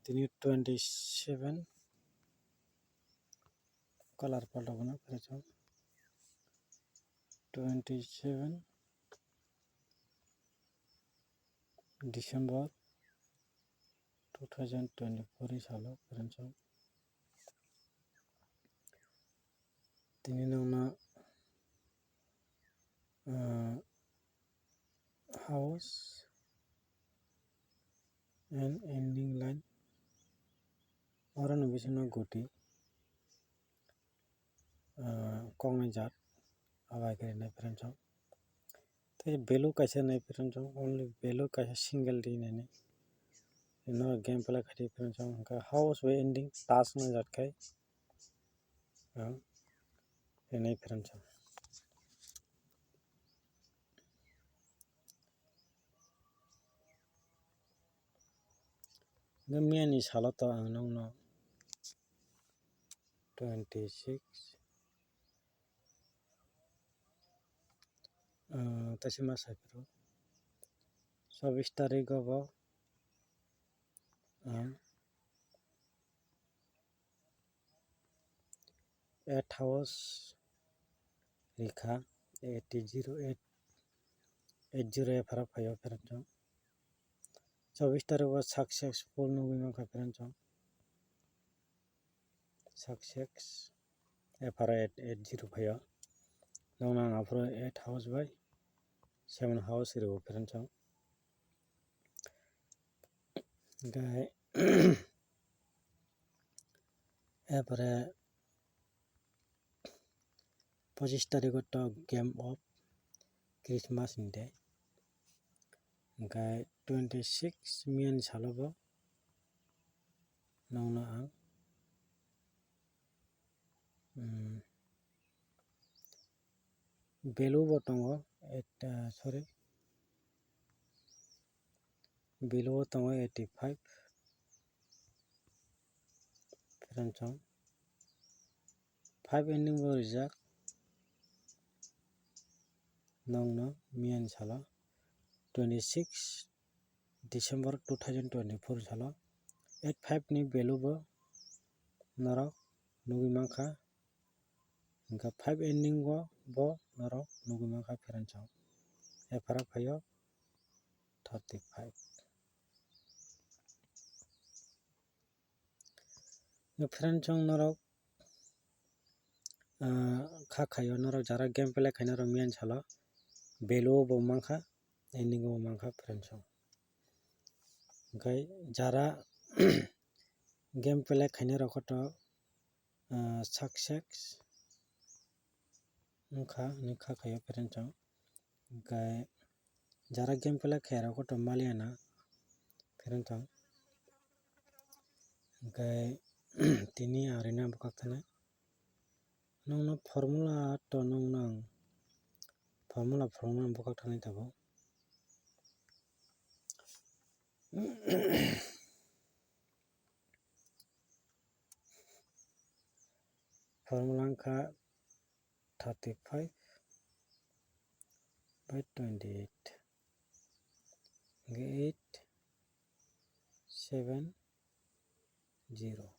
তিনি 27 কালার পাল্টাবো না, ফেরত 27 ডিসেম্বর 2024 साल ফেরত তিনি নাওনা house and ending line orang bisino goti kong jat abai kare nai friends तो बेलो कैसे नहीं फ्रेंड्स ओनली बेलो कैसे सिंगल डी नहीं नो गेम प्ले खाती फ्रेंड्स उनका हाउस वे एंडिंग टास्क में जात खाई ये नहीं फ्रेंड्स गमिया नि सालो तो आं नंगनो 26 तसे मास आफिरो 24 तारीख गो 8 हाउस रेखा 80 एफरा फायो फ्रेंड्स 24 तारीख को सक्सेसफुल नुगुई माखा फ्रेंड्स सक्सेस एफरा 80 फायो नंगना आफरो 8 हाउस बाय 7 हाउस रो फ्रेंड्स गाय एफरे 25 तारीख तो game of Christmas day guys 26 मियन सालोबो नंगना आं बेलु बटंगो सॉरी बेलु बटंगो 85 फ्रेंड्स 5 एंडिंग बो रिजाक नंगनो मियन सालो 26 डिसेंबर 2024 सालो 85 नि बेलु बो नरक नुगुई माखा इनका 5 एंडिंग बो नरक नुगुई माखा फ्रेंड्स एफरा फायो 35 फ्रेंड्स नरक खाखायो नरक जरा गेम प्ले खाइनो रो मियन सालो बेलु बो माखा एंडिंग बो माखा फ्रेंड्स गाय जरा गेम प्ले खाइनो रो खतो सक्सेस उनका निखा खायो फ्रेंड्स गाय जरा गेम प्ले खाया खतो मालियाना फ्रेंड्स गाय तिनी आरेना बकाथना नंगनो फॉर्मूला तो नंगनो फॉर्मूला बकाथना तबो फॉर्मूला का 35 by 28 8 7 0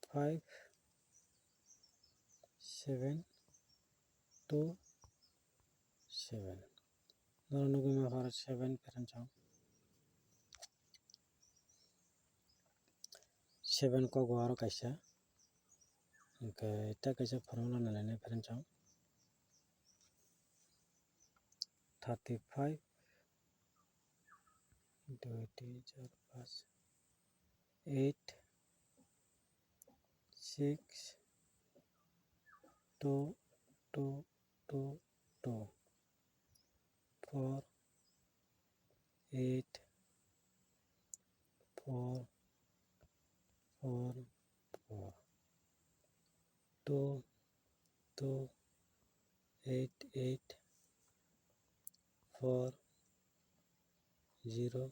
5 7 2 7 नुगुई माखा 7 फ्रेंड्स 7 को गुआरो कैसा इनका इतना कैसे फॉर्मूला न लेने फ्रेंड्स 35 2 3 4 5 8 6 2 2 2 2 4 8 4 4 4 2 2 8 8 4 0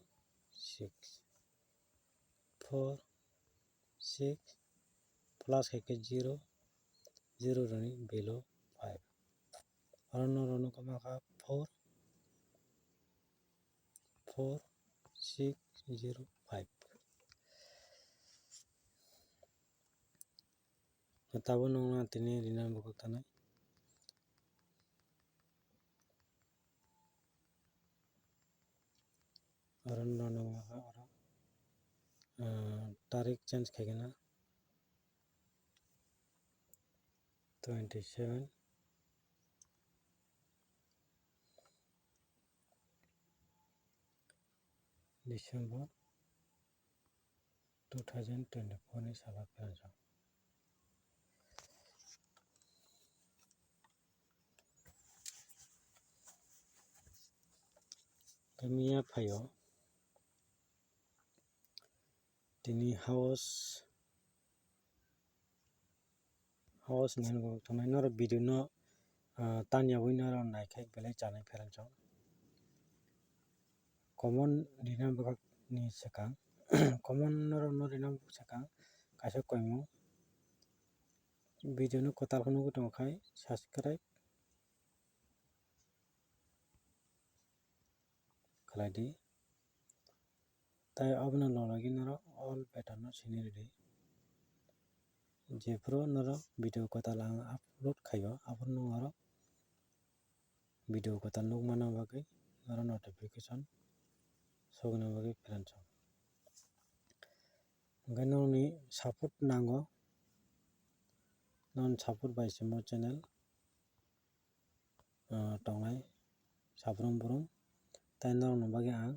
6 4 6 प्लस है के 0 0 रनी बेलो 5 और नो रोनो का माखा 144605 tabo nongna tini rina bukak tanai orang nono orang tarik change khaigena 27 December 2024 ni sala peransang kamiya phayo tini house ngan go thonai nor video no tanya winner naikhai belai chanai peransang common rina bukak ni sakang common no rina bukak sakang kaisa koimu video no kotal khunu tongkhai subscribe khlaidi tai abna lolagi naro all pattern no sini ready jefro naro video kotal ang upload khayo abno naro video kotal nukmana bagui naro notification sogna bagui peransang ngai noni support nango non support by simo channel tongnai sabrum brum tai norno bagui ang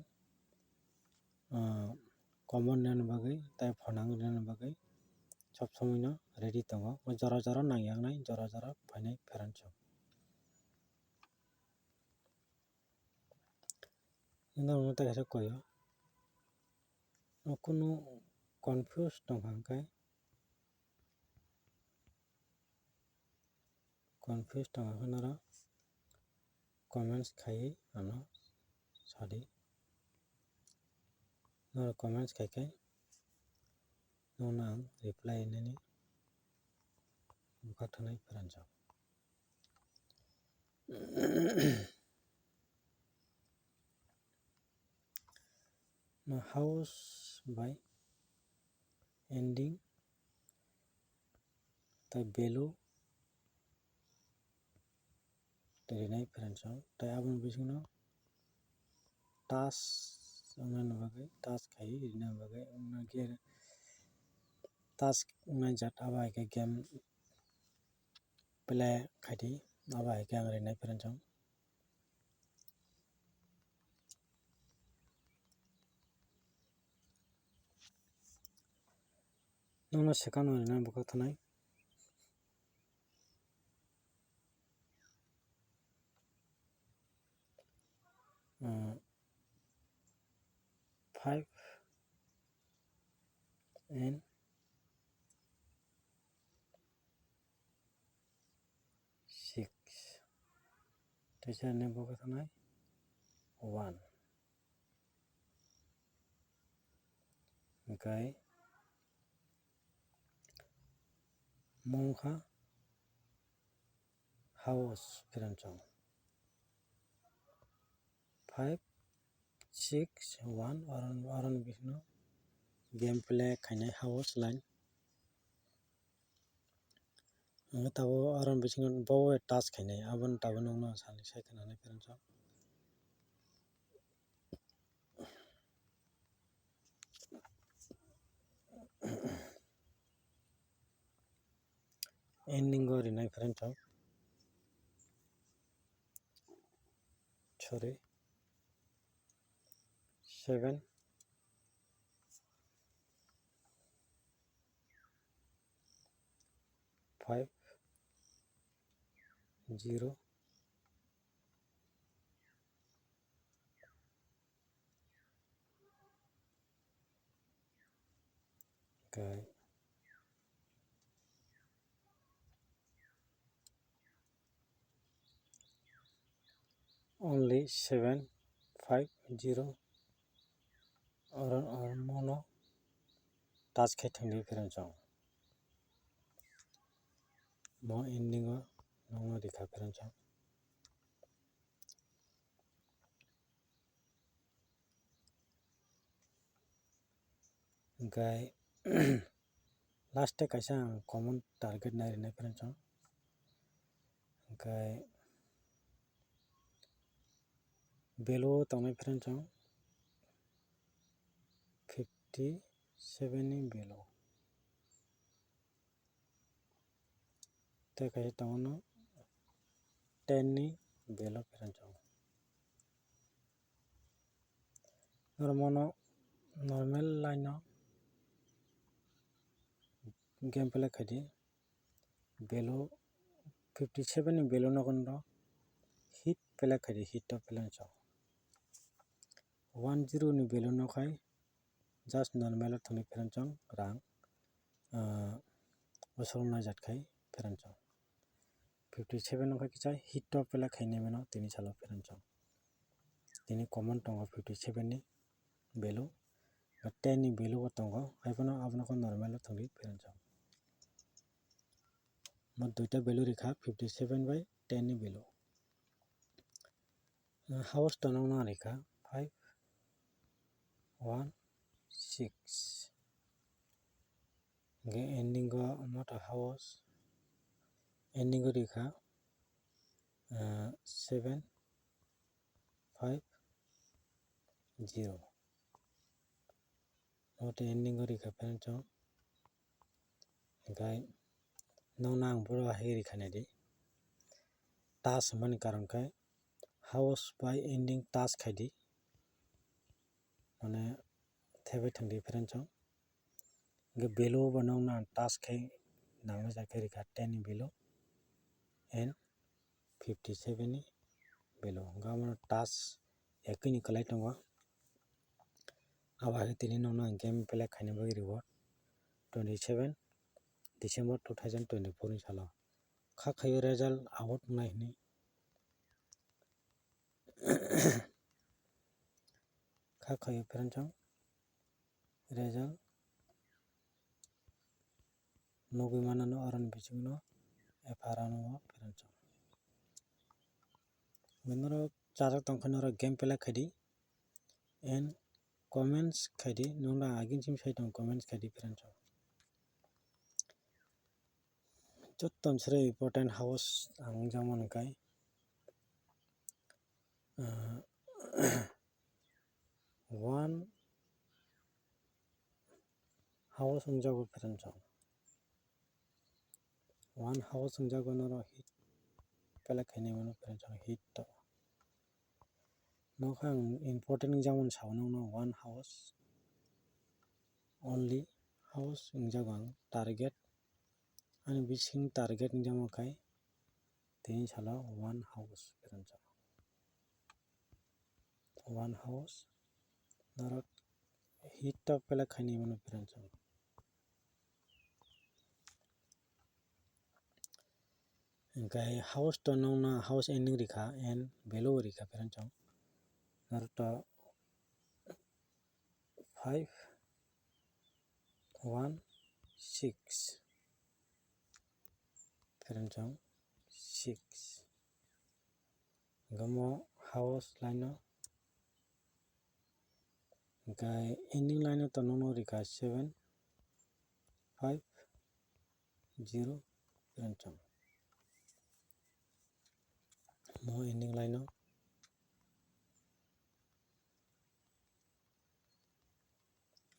common nan bagui tai phonang nan bagui sob somoi no ready tongo jora jora nangyangnai jora jora phainai peransang nong tai kaisa koyo kuno confuse tongkhai confuse tongkhai naro comments khai ano sadi noro comments khai nona ang reply nani bukak thanai peransang na house by ending tai value rinai peransang tai abon bisingno task ongna bagui task khai rina bagui ongna gear task ngai jat aba ke game play khaidi aba ke ang rinai peransang nongno second no rina bukak thanai 5 and 6 teacher ne bukak thanai 1 okai mongkha house peransang 5 6 1 aron bisno game play khainai house line tabo aron bisingo bowe task khainai abon tabo nongno sali sai khanani peransang ending go rinai peransang sorry 7 5 0 okay only 750 or mono task khai thangni peransang mo ending o nongno rikha peransang ओमफ्राय last कायसा कमन target नागिरनाय friends ओमफ्राय बेलो थांनाय friends 57 नि बेलो कायसा थांनो 10 नि बेलो friends normal line game play खादी बेलो 57 नि बेलो नगन हिट प्ले खादी हिट फ्रेन्ड्स 10 नि बेलो नखाय जस्ट नॉर्मल थांनाय फ्रेन्ड्स रां असलना जातखाय फ्रेन्ड्स 57 नखाय किसा हिट प्ले खायने मनो तिनी सालो फ्रेन्ड्स तिनी कमन दंग 57 नि बेलो 10 नि बेलो दंग आइफोनो आपनको नॉर्मल थांदि फ्रेन्ड्स म दुइटा बेलो रेखा 57 बाय 10 नि बेलो हाउस टनावना रेखा 5 1 6 गे एंडिंग मत हाउस एंडिंग रेखा 7 5 0 मत एंडिंग रेखा फ्रेंड्स गाय नौना आं बरो हाय रेखा नेदि टास मन कारण काय हाउस बाय एंडिंग टास खायदि माने थेबे थांदि फ्रेंड्स गे बेलो बनावना टास खाय नांगा जाके रेखा 10 नि बेलो एंड 57 नि बेलो गामन टास एकनि कलाई दंगा आवा तिनी नौना गेम प्ले खायने बगे रिवॉर्ड 27 December 2024 नि सालाव खा खायो रिजल्ट आउट नायनि खा खायो फ्रेंड्स रिजल्ट नोगि माननो अरन बिचिंगनो एफारानो फ्रेंड्स मनरो चारा तंखनरो गेम प्ले खायदि एंड कमेंट्स खायदि नोंना आगिन सिम साइड कमेंट्स खायदि फ्रेंड्स जत्तन सरे इम्पोर्टेंट हाउस आं जामन काय वन हाउस जागो फ्रेंड्स वन हाउस जागो नरो हिट प्ले खायने मनो फ्रेंड्स हिट नोखा इम्पोर्टेंट जामन सावनो नो वन हाउस ओनली हाउस जागो टारगेट आणि बिसिंग टारगेट जामो काय तीन साला one house friends one house नरो हिट प्ले खायने मनो फ्रेंड्स गाय हाउस तो नौना हाउस एंडिंग रेखा एंड बेलो रेखा फ्रेंड्स नरतो 5 1 6 फ्रेंड्स 6 गमो house line guys ending line तो नौनो रेखा 7 5 0 फ्रेंड्स मो एंडिंग लाइन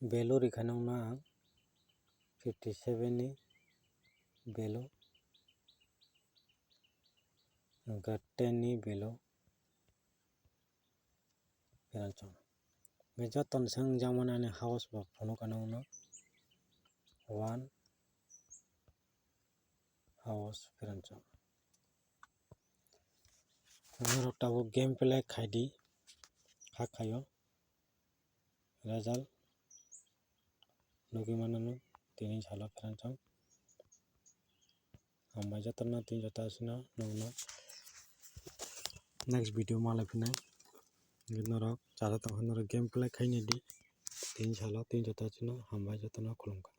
बेलो रेखा नौना 57 नि बेलो 10 नि बेलो फ्रेंड्स मेजा तनसंग जामन आने हाउस बा फोनो कनाउनो वन हाउस फ्रेंड्स नरताबो गेम प्ले खायदि खा खायो रिजल्ट नोगि माननो तिनी साला फ्रेंड्स हम जतना तीन जता सिना नौनो नेक्स्ट वीडियो माले फिनाय नरक चारा तंखनरो गेम प्ले खायने दि तीन साला तीन जता सिना हम जतना खुलुमका।